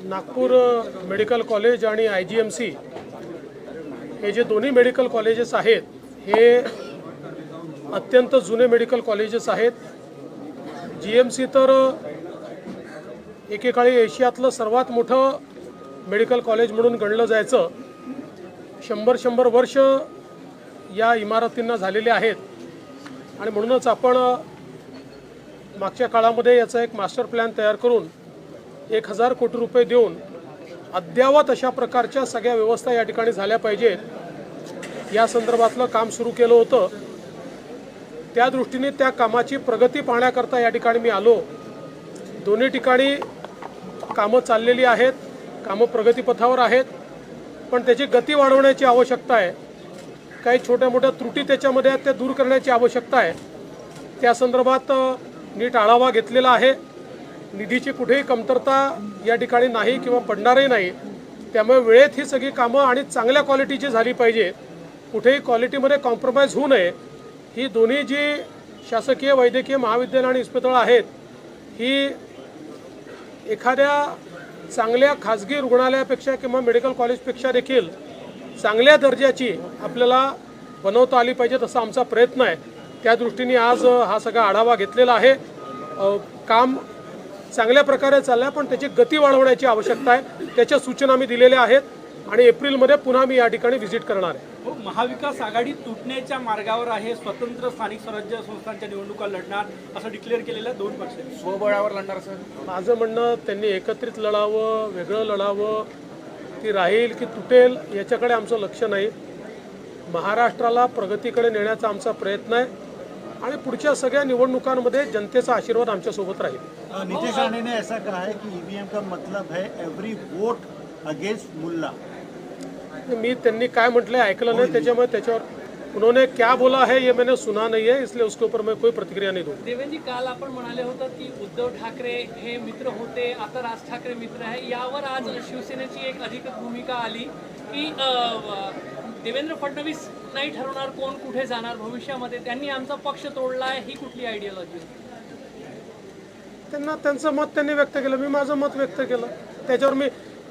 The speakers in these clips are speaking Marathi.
नागपूर मेडिकल कॉलेज आणि IGMC हे जे दोन्ही मेडिकल कॉलेजेस आहेत हे अत्यंत जुने मेडिकल कॉलेजेस आहेत। GMC तर एकेकाळी एशियातलं सर्वात मोठं मेडिकल कॉलेज म्हणून गणलं जायचं। 100 वर्ष या इमारतींना झालेले आहेत आणि म्हणूनच आपण मागच्या काळामध्ये याचा एक मास्टर प्लॅन तयार करून 1000 कोटी रुपये देऊन अद्यावत अशा प्रकारच्या सगळ्या व्यवस्था या ठिकाणी झाल्या पाहिजेत या संदर्भातलं काम सुरू केलं होतं। त्या दृष्टीने त्या कामाची प्रगती पाहण्याकरता या ठिकाणी मी आलो। दोन्ही ठिकाणी कामं चाललेली आहेत, कामं प्रगतीपथावर आहेत, पण त्याची गती वाढवण्याची आवश्यकता आहे। काही छोट्या मोठ्या त्रुटी त्याच्यामध्ये आहेत, त्या दूर करण्याची आवश्यकता आहे। त्या संदर्भात नीट आढावा घेतलेला आहे। निधीची कुठेही कमतरता या ठिकाणी नाही किंवा पडणारही नाही, त्यामुळे वेळेत ही सगळी कामं आणि चांगल्या क्वालिटीची झाली पाहिजे। कुठेही क्वालिटीमध्ये कॉम्प्रोमाइज होऊ नये। ही दोन्ही जी शासकीय वैद्यकीय महाविद्यालय आणि इस्पितळं आहेत ही एखाद्या चांगल्या खाजगी रुग्णालयापेक्षा किंवा मेडिकल कॉलेजपेक्षा देखील चांगल्या दर्जाची आपल्याला बनवता आली पाहिजे, असा आमचा प्रयत्न आहे। त्या दृष्टीने आज हा सगळा आढावा घेतलेला आहे। काम चांगल्या प्रकारे चाललं आहे, पण त्याची गती वाढवण्याची आवश्यकता आहे। त्याच्या सूचना मी दिलेल्या आहेत आणि एप्रिलमध्ये पुन्हा मी या ठिकाणी व्हिजिट करणार आहे। महाविकास आघाडी तुटण्याच्या मार्गावर आहे, स्वतंत्र स्थानिक स्वराज्य संस्थांच्या निवडणुका लढणार असं डिक्लेअर केलेलं दोन पक्ष स्वबळावर लढणार सर। माझं म्हणणं त्यांनी एकत्रित लढावं, वेगळं लढावं, ती राहील की तुटेल याच्याकडे आमचं लक्ष नाही। महाराष्ट्राला प्रगतीकडे नेण्याचा आमचा प्रयत्न आहे आणि पुढच्या सगळ्या निवडणुकांमध्ये जनतेचा आशीर्वाद आमच्यासोबत राहील। नीतीश राणे ने ऐसा कहा है कि EVM का मतलब है एवरी वोट अगेंस्ट मुल्ला। मी त्यांनी काय म्हटलं ऐकलं नाही, त्याच्यामुळे त्याच्यावर उन्होंने क्या बोला है ये मैंने सुना नहीं है, इसलिए उसके ऊपर मैं कोई प्रतिक्रिया नहीं दूँ। देवेंद्र जी, काल आपण म्हणाले होते की उद्धव ठाकरे हे मित्र होते, आता राज ठाकरे मित्र आहे। यावर आज शिवसेनेची एक अधिकृत भूमिका आली की देवेंद्र फडणवीस नाही ठरवणार कोण कुठे जाणार भविष्यामध्ये, त्यांनी आमचा पक्ष तोडला आहे, ही कुठली आयडियोलॉजी? त्यांना त्यांचं मत त्यांनी व्यक्त केलं, मी माझं मत व्यक्त केलं। त्याच्यावर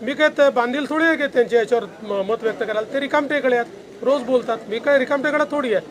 मी काय बांधील थोडी आहे की त्यांच्या याच्यावर मत व्यक्त करायला। ते रिकामटेकडे आहेत, रोज बोलतात। मी काय रिकामटेकडा थोडी आहे।